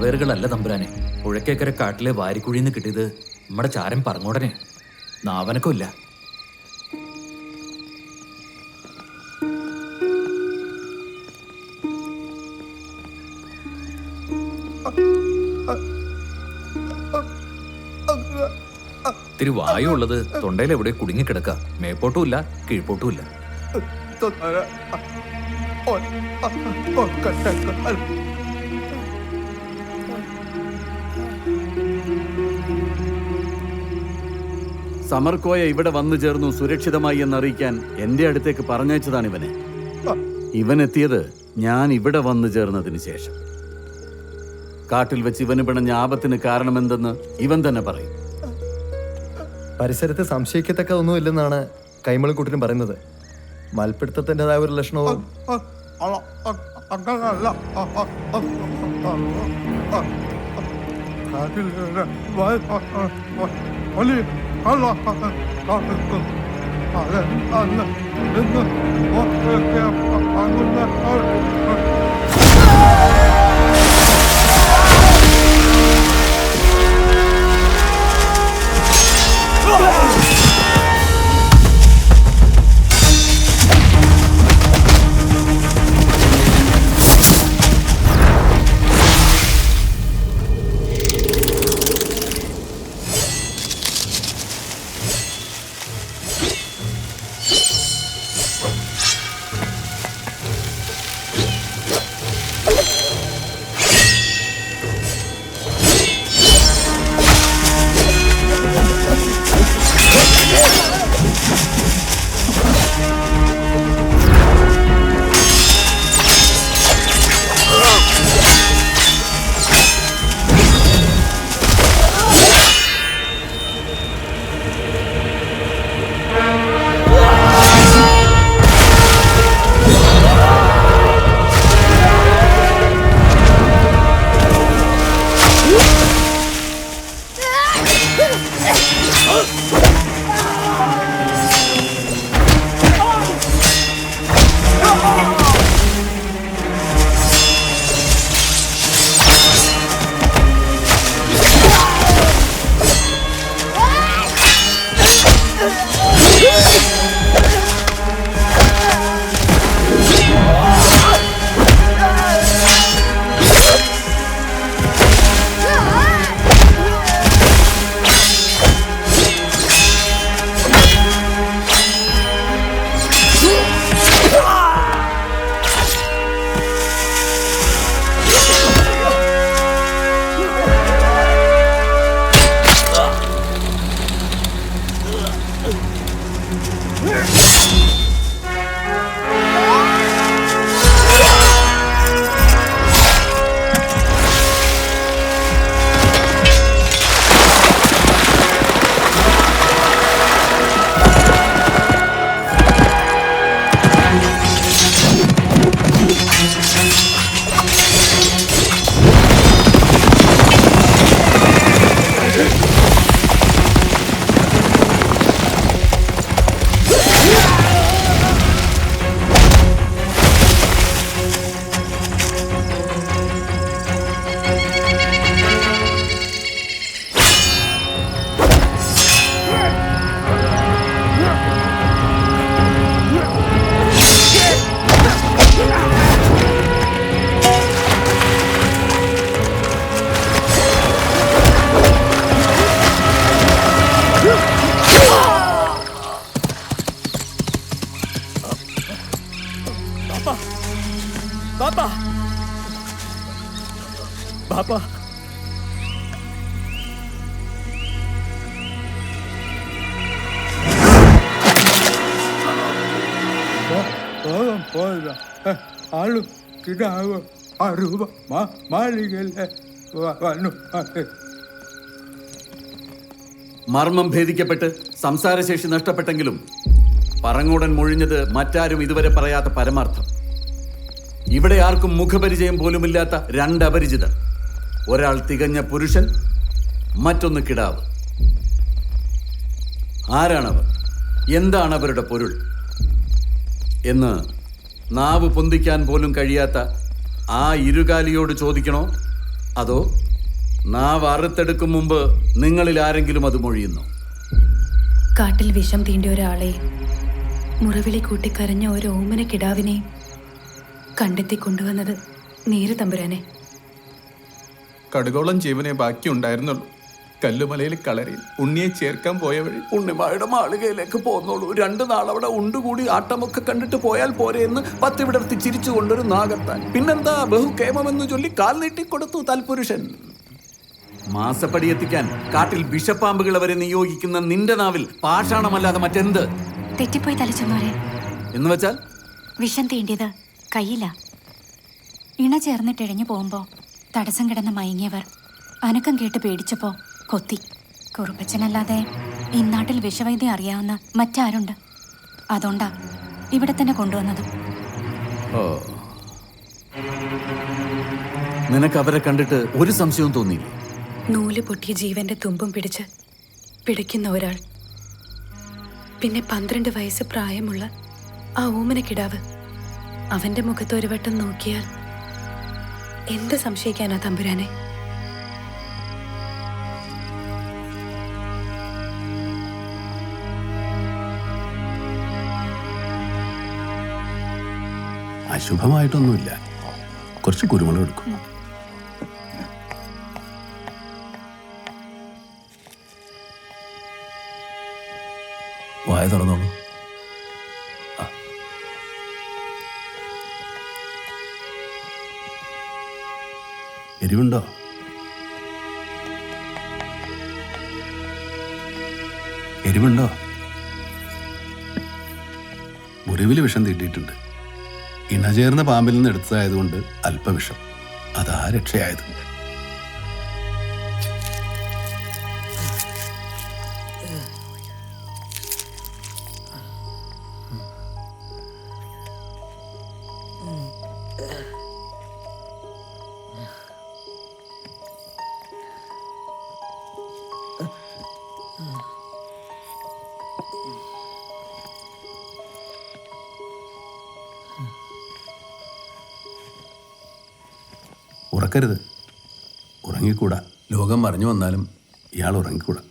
തറവേറുകളല്ല തമ്പുരാനെ. പുഴക്കേക്കര കാട്ടിലെ വാരിക്കുഴിന്ന് കിട്ടിയത് നമ്മുടെ ചാരൻ പറഞ്ഞോടനെ. നാവനക്കമില്ല. ഇത്തിരി വായുള്ളത് തൊണ്ടയിൽ എവിടെ കുടുങ്ങിക്കിടക്ക. മേപ്പോട്ടുമില്ല കീഴ്പോട്ടുമില്ല. സമർക്കോയ ഇവിടെ വന്നു ചേർന്നു സുരക്ഷിതമായി എന്നറിയിക്കാൻ എന്റെ അടുത്തേക്ക് പറഞ്ഞയച്ചതാണ് ഇവനെ. ഇവനെത്തിയത് ഞാൻ ഇവിടെ വന്നു ചേർന്നതിന് ശേഷം. കാട്ടിൽ വെച്ച് ഇവന് പിണഞ്ഞ ആപത്തിന് കാരണമെന്തെന്ന് ഇവൻ തന്നെ പറയും. പരിസരത്ത് സംശയിക്കത്തക്ക ഒന്നുമില്ലെന്നാണ് കൈമളിക്കുട്ടനും പറയുന്നത്. മൽപ്പിടുത്തത്തിൻ്റെതായ ഒരു ലക്ഷണവും ബാപ്പാ ആളു കിടാവ് അരൂപ മാളികയിലെ വന്നു. മർമ്മം ഭേദിക്കപ്പെട്ട് സംസാരശേഷി നഷ്ടപ്പെട്ടെങ്കിലും പറങ്ങോടൻ മൊഴിഞ്ഞത് മറ്റാരും ഇതുവരെ പറയാത്ത പരമാർത്ഥം. ഇവിടെ ആർക്കും മുഖപരിചയം പോലുമില്ലാത്ത രണ്ട് അപരിചിതർ. ഒരാൾ തികഞ്ഞ പുരുഷൻ, മറ്റൊന്ന് കിടാവ്. ആരാണവർ? എന്താണ് അവരുടെ പൊരുൾ എന്ന് നാവ് പൊന്തിക്കാൻ പോലും കഴിയാത്ത ആ ഇരുകാലിയോട് ചോദിക്കണോ, അതോ നാവ് അറുത്തെടുക്കും മുമ്പ് നിങ്ങളിൽ ആരെങ്കിലും അത് മൊഴിയുന്നു? കാട്ടിൽ വിഷം തീണ്ടിയ ഒരാളെ, മുറവിളി കൂട്ടി കരഞ്ഞ ഒരു ഓമന കിടാവിനെ കണ്ടെത്തി കൊണ്ടുവന്നത് നേര് തമ്പുരാനെ. കടുകോളം ജീവനെ ബാക്കിയുണ്ടായിരുന്നുള്ളൂ. കല്ലുമലയിൽ കളരിയിൽ ഉണ്ണിയെ ചേർക്കാൻ പോയ വഴി ഉണ്ണിമായുടെ മാളികയിലേക്ക് പോന്നോളൂ. 2 നാൾ അവിടെ ഉണ്ടുകൂടി ആട്ടമൊക്കെ കണ്ടിട്ട് പോയാൽ പോരെ എന്ന് 10 വിടർത്തി ചിരിച്ചു കൊണ്ടൊരു നാഗത്താൻ. പിന്നെന്താ ബഹുക്ഷേമമെന്ന് ചൊല്ലി കാൽ നീട്ടിക്കൊടുത്തു തൽപുരുഷൻ. മാസപ്പടി എത്തിക്കാൻ കാട്ടിൽ വിഷപ്പാമ്പുകളെ വരെ നിയോഗിക്കുന്ന നിന്റെ നാവിൽ പാഷാണമല്ലാതെ മറ്റെന്ത്? തെറ്റിപ്പോയി തലച്ചെന്നോരെ. എന്ന് വെച്ചാൽ വിഷം തീണ്ടിയത് കയ്യില. ഇണ ചേർന്നിട്ടിഴഞ്ഞു പോകുമ്പോ തടസ്സം കിടന്ന് മയങ്ങിയവർ അനക്കം കേട്ട് പേടിച്ചപ്പോ കൊത്തി. കുറുപ്പച്ചനല്ലാതെ ഇന്നാട്ടിൽ വിഷവൈദ്യം അറിയാവുന്ന മറ്റാരുണ്ട്? അതുകൊണ്ടാ ഇവിടെ തന്നെ കൊണ്ടുവന്നത്. ഓ, നിനക്ക് അവരെ കണ്ടിട്ട് ഒരു സംശയവും തോന്നിയില്ലേ? നൂല് പൊട്ടിയ ജീവന്റെ തുമ്പും പിടിച്ച് പിടിക്കുന്ന ഒരാൾ, പിന്നെ 12 വയസ്സ് പ്രായമുള്ള ആ ഓമന കിടാവ്. അവന്റെ മുഖത്ത് ഒരു വട്ടം നോക്കിയാൽ എന്ത് സംശയിക്കാനാ തമ്പുരാനെ? അശുഭമായിട്ടൊന്നുമില്ല. കുറച്ച് കുരുമുളക് എടുക്കും. വായ തുറന്നോളൂ. എരിവുണ്ടോ? എരിവുണ്ടോ? മുറിവിൽ വിഷം തീട്ടിയിട്ടുണ്ട്. ഇണചേർന്ന പാമ്പിൽ നിന്ന് എടുത്തതായതുകൊണ്ട് അല്പവിഷം. അതാ രക്ഷയായത്. ഉറക്കരുത്. ഉറങ്ങിക്കൂടാ. ലോകം മറിഞ്ഞു വന്നാലും ഇയാൾ ഉറങ്ങിക്കൂടാ.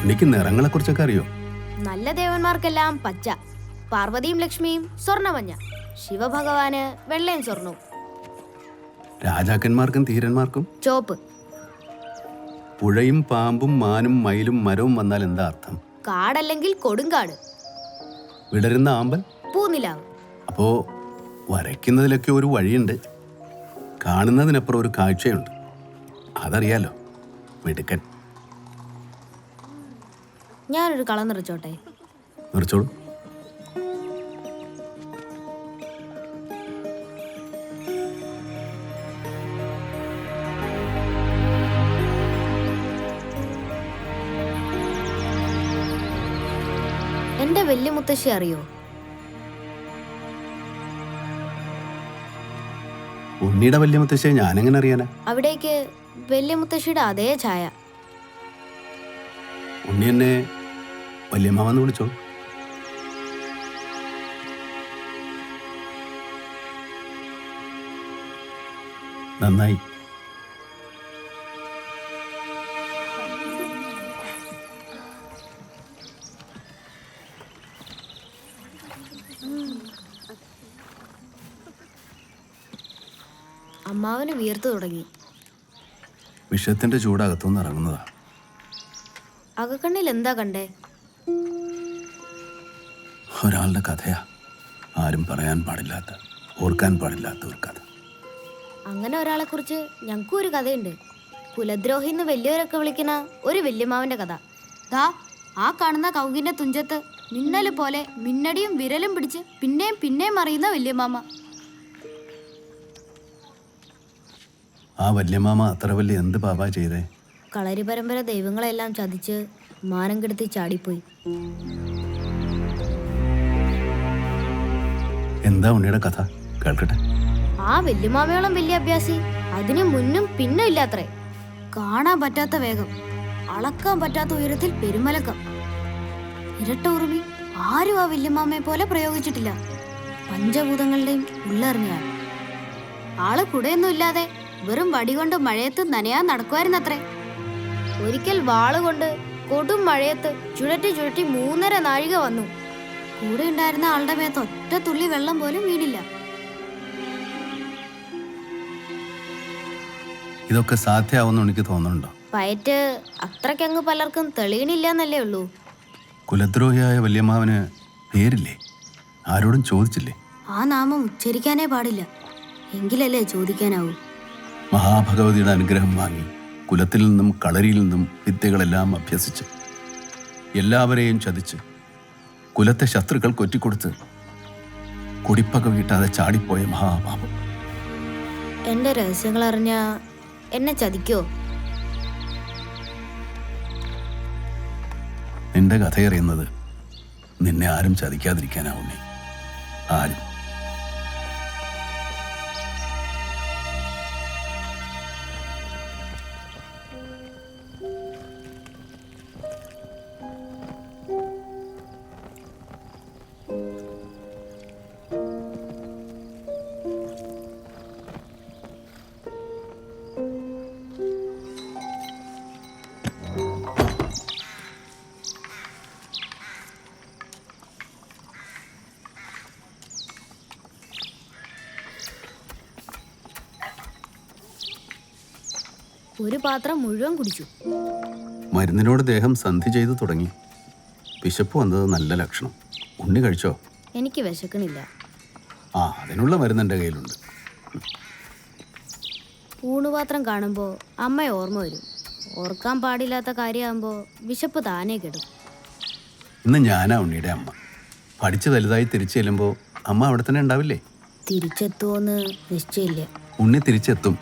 ഉണ്ണിക്ക് നിറങ്ങളെക്കുറിച്ചൊക്കെ അറിയോ? നല്ല ദേവന്മാർക്കെല്ലാം പച്ച, പാർവതിയും ലക്ഷ്മിയും സ്വർണ്ണമഞ്ഞ, ശിവഭഗവാന് വെള്ളയും സ്വർണവും, രാജാക്കന്മാർക്കും ധീരന്മാർക്കും ചോപ്പ്. പുഴയും പാമ്പും മാനും മയിലും മരവും വന്നാൽ എന്താ അർത്ഥം? കാടല്ലെങ്കിൽ കൊടുങ്കാട്, വിടരുന്ന ആമ്പൽ പൂനിലാവ്. അപ്പോ വരയ്ക്കുന്നതിലൊക്കെ ഒരു വഴിയുണ്ട്. കാണുന്നതിനപ്പുറം ഒരു കാഴ്ചയുണ്ട്. അതറിയാലോ. മിടുക്കൻ. ഞാനൊരു കളം നിറച്ചോട്ടെ? നിറച്ചോളൂ. എന്റെ വല്യ മുത്തശ്ശി അറിയോ? ഉണ്ണിയുടെ വല്യ മുത്തശ്ശിയെ ഞാനെങ്ങനെ അറിയാനാ? അവിടേക്ക് വല്യ മുത്തശ്ശിയുടെ അതേ ഛായ. ഉണ്ണി എന്നെ വല്യമ്മാവെന്ന് വിളിച്ചോ. നന്നായി. അമ്മാവന് വീർത്തു തുടങ്ങി. വിഷത്തിന്റെ ചൂടകത്തുനിന്ന് ഇറങ്ങുന്നതാ. അകക്കണ്ണിൽ എന്താ കണ്ടേ? ഒരാളുടെ കഥയാ. ആരും പറയാൻ പാടില്ലാത്ത, ഓർക്കാൻ പാടില്ലാത്ത ഒരു കഥ. അങ്ങനെ ഒരാളെ കുറിച്ച് ഞങ്ങൾക്കും ഒരു കഥയുണ്ട്. കുലദ്രോഹി എന്ന് വലിയവരൊക്കെ വിളിക്കുന്ന ഒരു വല്യമാവന്റെ കഥ. ദാ ആ കാണുന്ന കൗകിന്റെ തുഞ്ചത്ത് മിന്നല് പോലെ മിന്നടിയും വിരലും പിടിച്ച് പിന്നെയും പിന്നെയും അറിയുന്ന വല്യമാമ. ആ വല്യമാമ അത്ര വലിയ എന്ത് പാപാ ചെയ്തേ? കളരി പരമ്പര ദൈവങ്ങളെല്ലാം ചതിച്ച് മാനം കെടുത്തി ചാടിപ്പോയി. എന്താ ഉണ്ണിയുടെ കഥ? കേൾക്കട്ടെ. ആ വല്യമാമയോളം വലിയ അഭ്യാസി അതിന് മുന്നും പിന്നും ഇല്ലാത്രേ. കാണാൻ പറ്റാത്ത വേഗം, അളക്കാൻ പറ്റാത്ത ഉയരത്തിൽ പെരുമലക്കം, ഇരട്ട ഉറുമി ആരും ആ വല്യമാമയെ പോലെ പ്രയോഗിച്ചിട്ടില്ല. പഞ്ചഭൂതങ്ങളുടെയും ഉള്ളറിഞ്ഞാൾ. ആള് കുടയൊന്നും ഇല്ലാതെ വെറും വടികൊണ്ട് മഴയത്ത് നനയാൻ നടക്കുമായിരുന്നത്രേ. ഒരിക്കൽ വാളുകൊണ്ട് കൊടും മഴയത്ത് ചുഴറ്റി ചുഴറ്റി 3.5 നാഴിക വന്നു. കൂടെ ഉണ്ടായിരുന്ന ആളുടെ മേത്ത് ഒറ്റ തുള്ളി വെള്ളം പോലും വീണില്ല. ഇതൊക്കെ സാധ്യമാവുമെന്ന് എനിക്ക് തോന്നുന്നുണ്ടോ? പയറ്റ് അത്രയ്ക്കങ്ങ് പലർക്കും തെളിയണില്ല എന്നല്ലേ ഉള്ളൂ. കുലദ്രോഹിയായ വല്യമ്മാവന് പേരില്ലേ? ആരോടും ചോദിച്ചില്ലേ? ആ നാമം ഉച്ചരിക്കാനേ പാടില്ല, എങ്കിലല്ലേ ചോദിക്കാനാവൂ. മഹാഭഗവതിയുടെ അനുഗ്രഹം വാങ്ങി കുലത്തിൽ നിന്നും കളരിയിൽ നിന്നും വിദ്യകളെല്ലാം അഭ്യസിച്ച് എല്ലാവരെയും ചതിച്ച് കുലത്തെ ശത്രുക്കൾ കൊറ്റിക്കൊടുത്ത് കുടിപ്പക വീട്ടാതെ ചാടിപ്പോയ മഹാപാപം. എന്റെ രഹസ്യങ്ങൾ അറിഞ്ഞ എന്നെ ചതിക്കോ? നിന്റെ കഥയറിയുന്നത് നിന്നെ ആരും ചതിക്കാതിരിക്കാനാവുന്നേ. ആരും. ഒരു പാത്രം മുഴുവൻ കുടിച്ചു. മരുന്നിനോട് ദേഹം സന്ധി ചെയ്തു തുടങ്ങി. വിശപ്പ് വന്നത് നല്ല ലക്ഷണം. ഉണ്ണി കഴിച്ചോ? എനിക്ക് വിശക്കണില്ല. അതിനുള്ള മരുന്ന് എൻ്റെ കയ്യിലുണ്ട്. ഊണുപാത്രം കാണുമ്പോൾ അമ്മയെ ഓർമ്മ വരും. ഓർക്കാൻ പാടില്ലാത്ത കാര്യമാകുമ്പോൾ വിശപ്പ് താനേ കെടും. ഇന്ന് ഞാനാ ഉണ്ണിയുടെ അമ്മ. പഠിച്ച് വലുതായി തിരിച്ചു ചെല്ലുമ്പോൾ അമ്മ അവിടെ തന്നെ ഉണ്ടാവില്ലേ? തിരിച്ചെത്തുമോന്ന് നിശ്ചയില്ല. ഉണ്ണി തിരിച്ചെത്തും,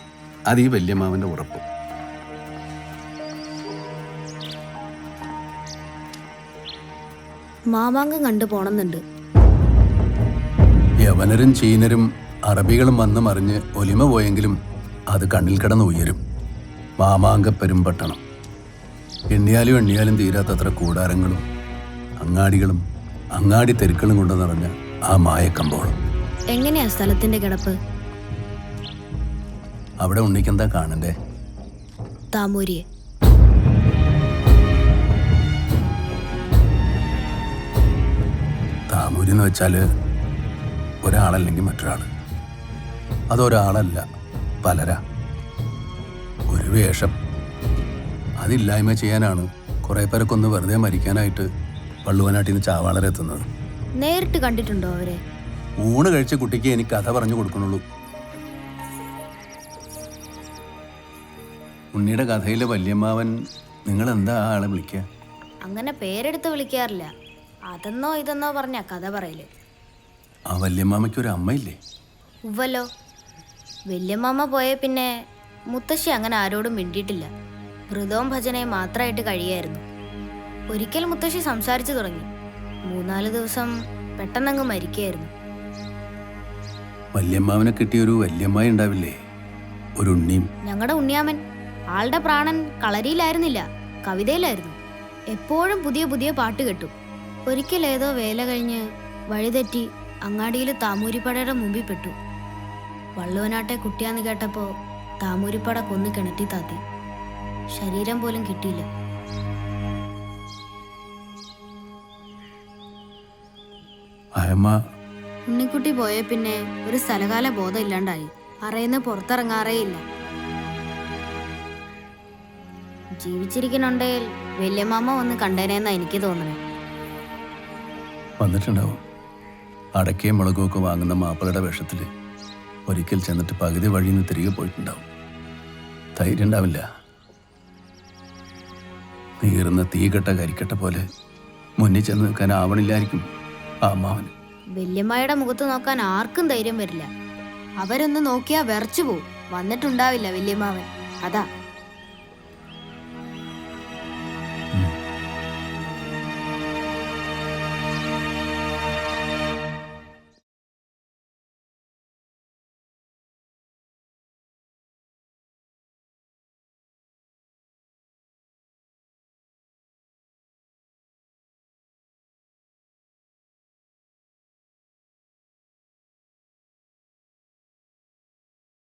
അത് ഈ വല്യമ്മാവൻ്റെ ഉറപ്പ്. മാമാങ്കം കണ്ടു പോണമെന്നുണ്ട്. യവനരും ചീനരും അറബികളും വന്ന് മറിഞ്ഞ് ഒലിമ പോയെങ്കിലും അത് കണ്ണിൽ കിടന്ന് ഉയരും. മാമാങ്കപ്പെരുമ്പട്ടണം. എണ്ണിയാലും തീരാത്തത്ര കൂടാരങ്ങളും അങ്ങാടികളും അങ്ങാടി തെരുക്കളും കൊണ്ട് നിറഞ്ഞ ആ മായക്കമ്പോളം. എങ്ങനെയാ സ്ഥലത്തിന്റെ കിടപ്പ്? അവിടെ ഉണ്ണിക്കെന്താ കാണണ്ടേ? താമൂരിയെ. താമൂരി എന്ന് വെച്ചാൽ ഒരാളല്ലെങ്കിൽ മറ്റൊരാൾ. അതൊരാളല്ല, പലരാ. ഒരു വേഷം. അതില്ലായ്മ ചെയ്യാനാണ് കുറേ പേരൊക്കെ ഒന്ന് വെറുതെ മരിക്കാനായിട്ട് വള്ളുവനാട്ടിൽ നിന്ന് ചാവാളരെത്തുന്നത്. നേരിട്ട് കണ്ടിട്ടുണ്ടോ അവരെ? ഊണ് കഴിച്ച കുട്ടിക്ക് എനിക്ക് കഥ പറഞ്ഞു കൊടുക്കണുള്ളൂ. ഉണ്ണിയുടെ കഥയിലെ വല്യമ്മാവൻ നിങ്ങൾ എന്താ ആളെ വിളിക്കുക? അങ്ങനെ പേരെടുത്ത് വിളിക്കാറില്ല. അതെന്നോ ഇതെന്നോ പറഞ്ഞ കഥ പറയല്. ആ വല്യമ്മാമയ്ക്ക് ഒരു അമ്മയില്ലേ? ഉവ്വല്ലോ. വല്യമ്മാമ പോയ പിന്നെ മുത്തശ്ശി അങ്ങനെ ആരോടും മിണ്ടിയിട്ടില്ല. വ്രതവും ഭജനയും മാത്രമായിട്ട് കഴിയായിരുന്നു. ഒരിക്കൽ മുത്തശ്ശി സംസാരിച്ചു തുടങ്ങി. 3-4 ദിവസം പെട്ടെന്നങ്ങ് മരിക്കുകയായിരുന്നു. വല്യമ്മാവനെ കിട്ടിയൊരു വല്യമ്മായി ഉണ്ടാവില്ലേ? ഒരു ഉണ്ണിയും. ഞങ്ങളുടെ ഉണ്ണിയാമൻ. ആളുടെ പ്രാണൻ കളരിയിലായിരുന്നില്ല, കവിതയിലായിരുന്നു. എപ്പോഴും പുതിയ പുതിയ പാട്ട് കെട്ടും. ഒരിക്കൽ ഏതോ വേല കഴിഞ്ഞ് വഴിതെറ്റി അങ്ങാടിയിൽ താമൂരിപ്പടയുടെ മുമ്പിൽ പെട്ടു. വള്ളുവനാട്ടെ കുട്ടിയാന്ന് കേട്ടപ്പോൾ താമൂരിപ്പട കൊന്ന് കിണറ്റി താത്തി. ശരീരം പോലും കിട്ടിയില്ല. ഉണ്ണിക്കുട്ടി പോയ പിന്നെ ഒരു സ്ഥലകാല ബോധം ഇല്ലാണ്ടായി. അറയിന്ന് പുറത്തിറങ്ങാറേയില്ല. ജീവിച്ചിരിക്കുന്നുണ്ടെങ്കിൽ വല്യമാമ വന്ന് കണ്ടേനെന്നാ എനിക്ക് തോന്നണേ. വന്നിട്ടുണ്ടാവും. അടക്കയും മുളകും ഒക്കെ വാങ്ങുന്ന മാപ്പിളയുടെ വേഷത്തിൽ ഒരിക്കൽ ചെന്നിട്ട് പകുതി വഴിയിൽ നിന്ന് തിരികെ പോയിട്ടുണ്ടാവും. ധൈര്യം ഉണ്ടാവില്ല. നീറുന്ന തീകെട്ട കരിക്കട്ട പോലെ മുന്നിൽ ചെന്ന് നിൽക്കാൻ ആവണില്ലായിരിക്കും ആ അമ്മാവന്. വല്യമ്മയുടെ മുഖത്ത് നോക്കാൻ ആർക്കും ധൈര്യം വരില്ല. അവരൊന്ന് നോക്കിയാ വിറച്ചു പോവും. വന്നിട്ടുണ്ടാവില്ല വല്യമ്മാവൻ. അതാ